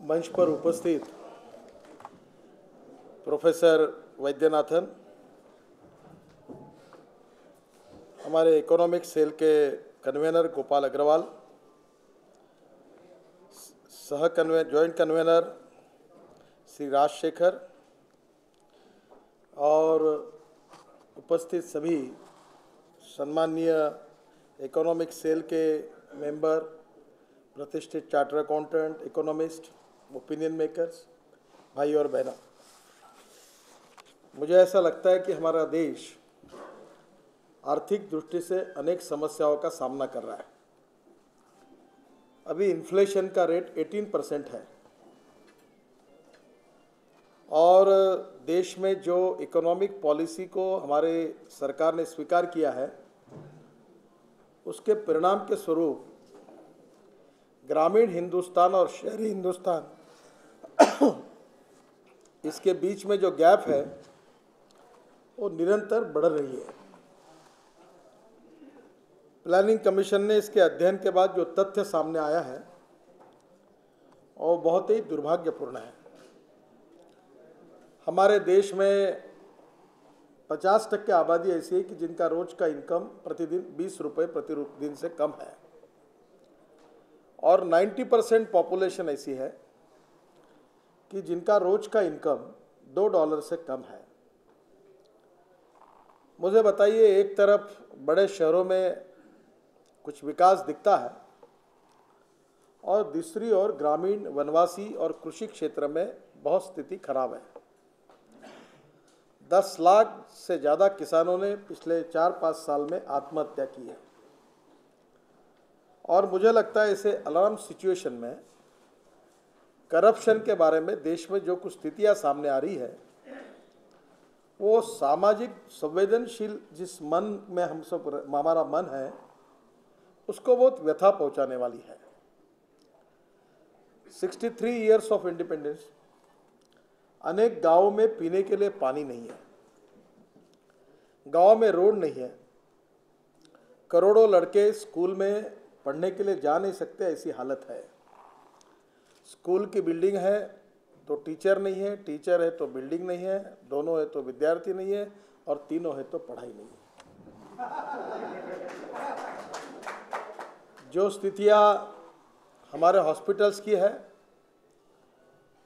मंच पर उपस्थित प्रोफेसर वैद्यनाथन, हमारे इकोनॉमिक सेल के convener Gopal Agarwal, joint convener Shri Rajshekhar और उपस्थित सभी सम्माननीय इकोनॉमिक सेल के मेंबर, प्रतिष्ठित charter accountant, economist, opinion makers, भाई और बहना, मुझे ऐसा लगता है कि हमारा देश आर्थिक दृष्टि से अनेक समस्याओं का सामना कर रहा है। अभी इन्फ्लेशन का रेट 18% है और देश में जो इकोनॉमिक पॉलिसी को हमारे सरकार ने स्वीकार किया है, उसके परिणाम के स्वरूप ग्रामीण हिंदुस्तान और शहरी हिंदुस्तान इसके बीच में जो गैप है वो निरंतर बढ़ रही है। प्लानिंग कमीशन ने इसके अध्ययन के बाद जो तथ्य सामने आया है वो बहुत ही दुर्भाग्यपूर्ण है। हमारे देश में 50% आबादी ऐसी है कि जिनका रोज का इनकम प्रतिदिन 20 रुपये प्रतिदिन से कम है और 90% पॉपुलेशन ऐसी है कि जिनका रोज का इनकम $2 से कम है। मुझे बताइए, एक तरफ बड़े शहरों में कुछ विकास दिखता है और दूसरी ओर ग्रामीण, वनवासी और कृषि क्षेत्र में बहुत स्थिति खराब है। 10 लाख से ज़्यादा किसानों ने पिछले 4-5 साल में आत्महत्या की है और मुझे लगता है ऐसे अलार्म सिचुएशन में करप्शन के बारे में देश में जो कुछ स्थितियां सामने आ रही है वो सामाजिक संवेदनशील जिस मन में हम सब हमारा मन है उसको बहुत व्यथा पहुंचाने वाली है। 63 ईयर्स ऑफ इंडिपेंडेंस, अनेक गांवों में पीने के लिए पानी नहीं है, गांव में रोड नहीं है, करोड़ों लड़के स्कूल में पढ़ने के लिए जा नहीं सकते, ऐसी हालत है। स्कूल की बिल्डिंग है तो टीचर नहीं है, टीचर है तो बिल्डिंग नहीं है, दोनों है तो विद्यार्थी नहीं है और तीनों है तो पढ़ाई नहीं है। जो स्थितियां हमारे हॉस्पिटल्स की है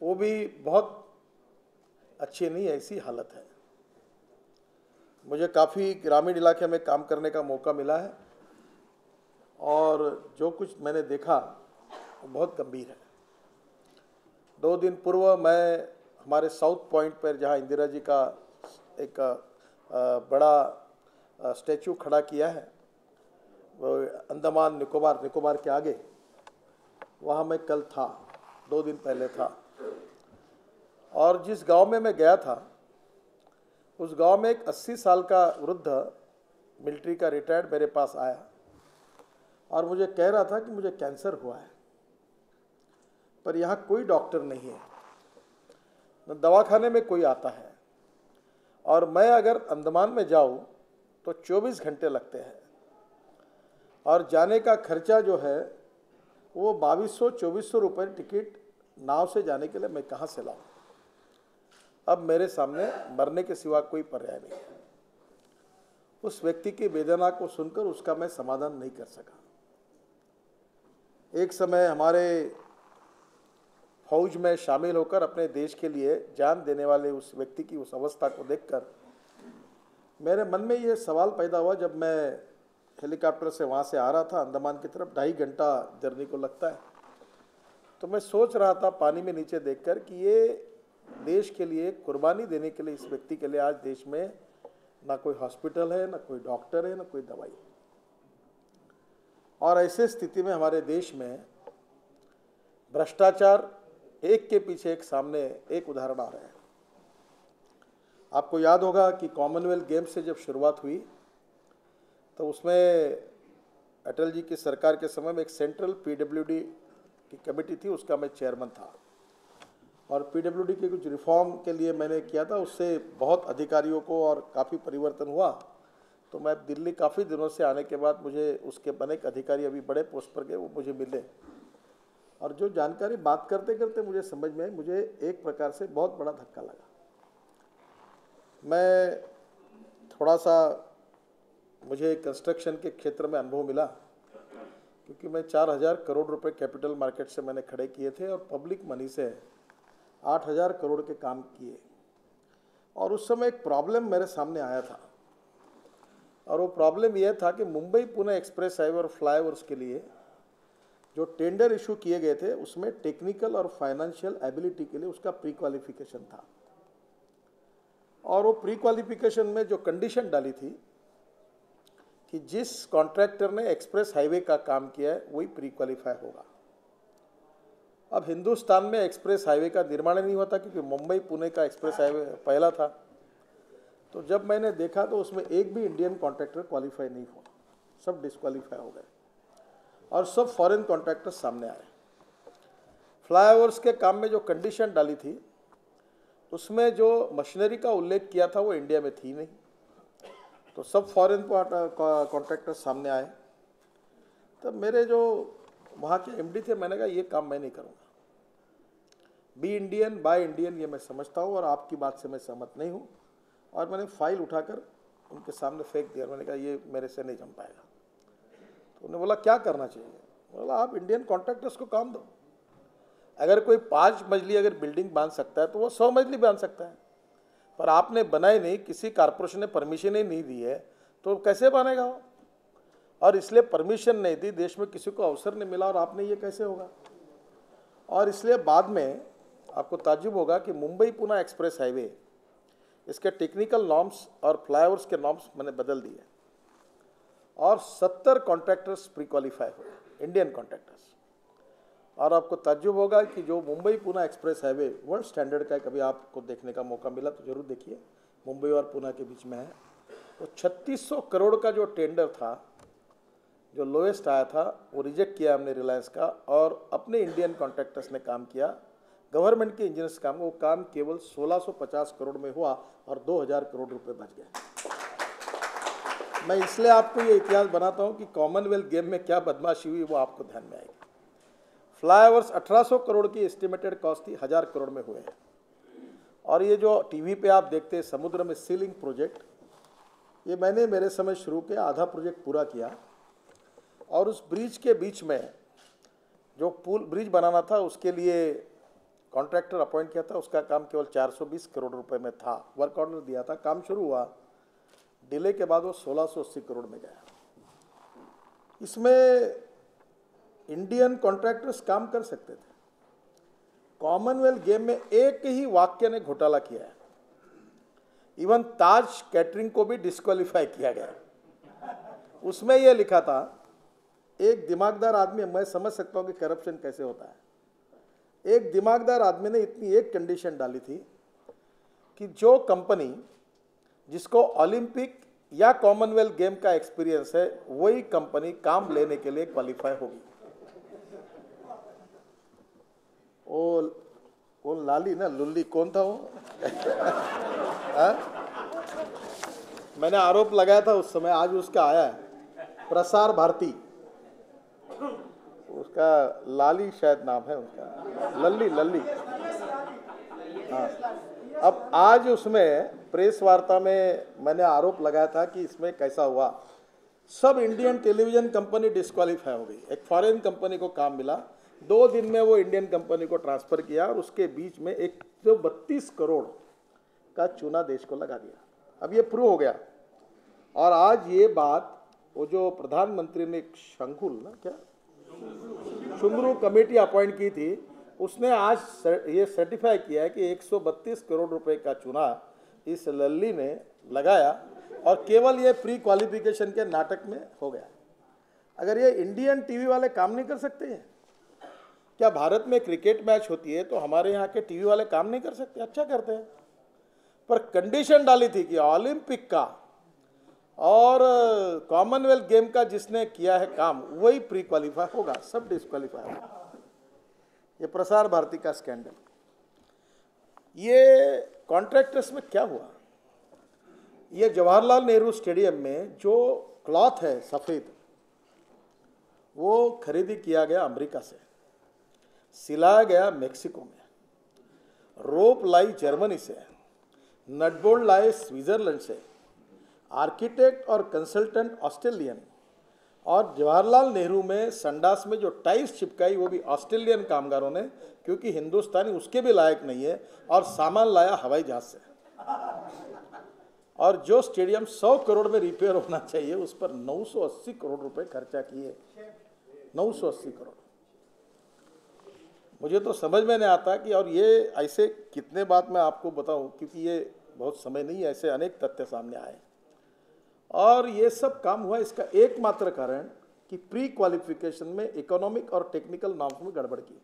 वो भी बहुत अच्छी नहीं, ऐसी हालत है। मुझे काफ़ी ग्रामीण इलाके में काम करने का मौका मिला है और जो कुछ मैंने देखा वो बहुत गंभीर है। 2 दिन पूर्व मैं हमारे साउथ पॉइंट पर, जहाँ इंदिरा जी का एक बड़ा स्टैचू खड़ा किया है, वो अंडमान निकोबार के आगे, वहाँ मैं कल था, 2 दिन पहले था। और जिस गांव में मैं गया था उस गांव में एक 80 साल का वृद्ध मिलिट्री का रिटायर्ड मेरे पास आया और मुझे कह रहा था कि मुझे कैंसर हुआ है, पर यहाँ कोई डॉक्टर नहीं है, न दवाखाने में कोई आता है और मैं अगर अंडमान में जाऊँ तो 24 घंटे लगते हैं और जाने का खर्चा जो है वो 2200-2400 रुपये टिकट नाव से जाने के लिए मैं कहाँ से लाऊं। अब मेरे सामने मरने के सिवा कोई पर्याय नहीं है। उस व्यक्ति की वेदना को सुनकर उसका मैं समाधान नहीं कर सका। एक समय हमारे फौज में शामिल होकर अपने देश के लिए जान देने वाले उस व्यक्ति की उस अवस्था को देखकर मेरे मन में ये सवाल पैदा हुआ। जब मैं हेलीकॉप्टर से वहाँ से आ रहा था अंडमान की तरफ, 2.5 घंटा जर्नी को लगता है, तो मैं सोच रहा था पानी में नीचे देखकर कि ये देश के लिए कुर्बानी देने के लिए, इस व्यक्ति के लिए आज देश में ना कोई हॉस्पिटल है, ना कोई डॉक्टर है, ना कोई दवाई। और ऐसे स्थिति में हमारे देश में भ्रष्टाचार एक के पीछे एक सामने एक उदाहरण आ रहे हैं। आपको याद होगा कि कॉमनवेल्थ गेम्स से जब शुरुआत हुई तो उसमें अटल जी की सरकार के समय में एक सेंट्रल पीडब्ल्यूडी की कमेटी थी, उसका मैं चेयरमैन था और पीडब्ल्यूडी के कुछ रिफॉर्म के लिए मैंने किया था। उससे बहुत अधिकारियों को और काफ़ी परिवर्तन हुआ। तो मैं दिल्ली काफ़ी दिनों से आने के बाद मुझे उसके अनेक अधिकारी अभी बड़े पोस्ट पर गए, वो मुझे मिले और जो जानकारी बात करते करते मुझे समझ में आई, मुझे एक प्रकार से बहुत बड़ा धक्का लगा। मैं थोड़ा सा, मुझे कंस्ट्रक्शन के क्षेत्र में अनुभव मिला, क्योंकि मैं 4000 करोड़ रुपए कैपिटल मार्केट से मैंने खड़े किए थे और पब्लिक मनी से 8000 करोड़ के काम किए। और उस समय एक प्रॉब्लम मेरे सामने आया था, और वो प्रॉब्लम यह था कि मुंबई पुणे एक्सप्रेस हाईवे और फ्लाईओवर्स के लिए जो टेंडर इशू किए गए थे उसमें टेक्निकल और फाइनेंशियल एबिलिटी के लिए उसका प्री क्वालिफिकेशन था। और वो प्री क्वालिफिकेशन में जो कंडीशन डाली थी कि जिस कॉन्ट्रैक्टर ने एक्सप्रेस हाईवे का काम किया है वही प्री क्वालिफाई होगा। अब हिंदुस्तान में एक्सप्रेस हाईवे का निर्माण नहीं हुआ था, क्योंकि मुंबई पुणे का एक्सप्रेस हाईवे पहला था। तो जब मैंने देखा तो उसमें एक भी इंडियन कॉन्ट्रैक्टर क्वालिफाई नहीं हुआ, सब डिस्क्वालीफाई हो गए और सब फॉरेन कॉन्ट्रैक्टर्स सामने आए। फ्लाईओवर्स के काम में जो कंडीशन डाली थी उसमें जो मशीनरी का उल्लेख किया था वो इंडिया में थी नहीं, तो सब फॉरेन कॉन्ट्रैक्टर्स सामने आए। तब मेरे जो वहाँ के एमडी थे, मैंने कहा ये काम मैं नहीं करूँगा, बी इंडियन बाय इंडियन ये मैं समझता हूँ और आपकी बात से मैं सहमत नहीं हूँ। और मैंने फाइल उठाकर उनके सामने फेंक दिया। मैंने कहा ये मेरे से नहीं जम पाएगा। तो उन्होंने बोला क्या करना चाहिए? बोला आप इंडियन कॉन्ट्रैक्टर्स को काम दो। अगर कोई 5 मंजिली अगर बिल्डिंग बांध सकता है तो वो 100 मंजिली बांध सकता है, पर आपने बनाई नहीं, किसी कारपोरेशन ने परमिशन ही नहीं दी है, तो कैसे बनेगा वो? और इसलिए परमिशन नहीं दी, देश में किसी को अवसर नहीं मिला, और आपने ये कैसे होगा? और इसलिए बाद में आपको ताज्जुब होगा कि मुंबई पुणे एक्सप्रेस हाईवे, इसके टेक्निकल नॉर्म्स और फ्लाईओवर्स के नॉर्म्स मैंने बदल दिए और 70 कॉन्ट्रैक्टर्स प्री क्वालिफाई हुए, इंडियन कॉन्ट्रैक्टर्स। और आपको ताज्जुब होगा कि जो Mumbai Pune express highway world standard का है, कभी आपको देखने का मौका मिला तो जरूर देखिए, मुंबई और पुणे के बीच में है। वो 3600 करोड़ का जो टेंडर था, जो लोएस्ट आया था, वो रिजेक्ट किया हमने रिलायंस का, और अपने इंडियन कॉन्ट्रैक्टर्स ने काम किया, गवर्नमेंट के इंजीनियर्स काम। वो काम केवल 1650 करोड़ में हुआ और 2000 करोड़ रुपए बच गए। मैं इसलिए आपको ये इतिहास बनाता हूँ कि कॉमनवेल्थ गेम में क्या बदमाशी हुई वो आपको ध्यान में आएगी। फ्लाईओवर्स 1800 करोड़ की एस्टिमेटेड कॉस्ट थी, 1000 करोड़ में हुए हैं। और ये जो टीवी पे आप देखते हैं समुद्र में सीलिंग प्रोजेक्ट, ये मैंने मेरे समय शुरू किया, आधा प्रोजेक्ट पूरा किया। और उस ब्रिज के बीच में जो पुल ब्रिज बनाना था उसके लिए कॉन्ट्रैक्टर अपॉइंट किया था, उसका काम केवल 420 करोड़ रुपए में था। वर्क ऑर्डर दिया था, काम शुरू हुआ, डिले के बाद वो 1680 करोड़ में गया। इसमें इंडियन कॉन्ट्रैक्टर्स काम कर सकते थे। कॉमनवेल्थ गेम में एक ही वाक्य ने घोटाला किया है, इवन ताज कैटरिंग को भी डिस्क्वालीफाई किया गया। उसमें यह लिखा था, एक दिमागदार आदमी, मैं समझ सकता हूं कि करप्शन कैसे होता है, एक दिमागदार आदमी ने इतनी एक कंडीशन डाली थी कि जो कंपनी जिसको ओलंपिक या कॉमनवेल्थ गेम का एक्सपीरियंस है वही कंपनी काम लेने के लिए क्वालिफाई होगी। वो लाली ना लुल्ली कौन था वो? मैंने आरोप लगाया था उस समय, आज उसका आया है, प्रसार भारती, उसका लाली शायद नाम है उसका, लल्ली। हाँ, अब आज उसमें प्रेस वार्ता में मैंने आरोप लगाया था कि इसमें कैसा हुआ, सब इंडियन टेलीविजन कंपनी डिस्क्वालीफाई हो गई, एक फॉरेन कंपनी को काम मिला, 2 दिन में वो इंडियन कंपनी को ट्रांसफर किया और उसके बीच में 132 करोड़ का चूना देश को लगा दिया। अब ये प्रूव हो गया। और आज ये बात वो जो प्रधानमंत्री ने शुंगरू कमेटी अपॉइंट की थी, उसने आज ये सर्टिफाई किया है कि 132 करोड़ रुपए का चूना इस लल्ली ने लगाया और केवल ये प्री क्वालिफिकेशन के नाटक में हो गया। अगर ये इंडियन टीवी वाले काम नहीं कर सकते हैं क्या? भारत में क्रिकेट मैच होती है तो हमारे यहाँ के टीवी वाले काम नहीं कर सकते? अच्छा करते हैं, पर कंडीशन डाली थी कि ओलंपिक का और कॉमनवेल्थ गेम का जिसने किया है काम वही प्री क्वालिफाई होगा, सब डिस्क्वालीफाई होगा। ये प्रसार भारती का स्कैंडल। ये कॉन्ट्रैक्टर्स में क्या हुआ, ये जवाहरलाल नेहरू स्टेडियम में जो क्लॉथ है सफ़ेद, वो खरीदी किया गया अमेरिका से। सिलाया गया मेक्सिको में, रोप लाई जर्मनी से, नटबोल्ट लाए स्विट्जरलैंड से, आर्किटेक्ट और कंसल्टेंट ऑस्ट्रेलियन, और जवाहरलाल नेहरू में संडास में जो टाइल्स चिपकाई वो भी ऑस्ट्रेलियन कामगारों ने, क्योंकि हिंदुस्तानी उसके भी लायक नहीं है, और सामान लाया हवाई जहाज से। और जो स्टेडियम 100 करोड़ में रिपेयर होना चाहिए उस पर 980 करोड़ रुपए खर्चा किए। 980 करोड़। मुझे तो समझ में नहीं आता कि, और ये ऐसे कितने बात मैं आपको बताऊं, क्योंकि ये बहुत समय नहीं है, ऐसे अनेक तथ्य सामने आए। और ये सब काम हुआ इसका एकमात्र कारण कि प्री क्वालिफिकेशन में इकोनॉमिक और टेक्निकल नॉर्म्स में गड़बड़ की।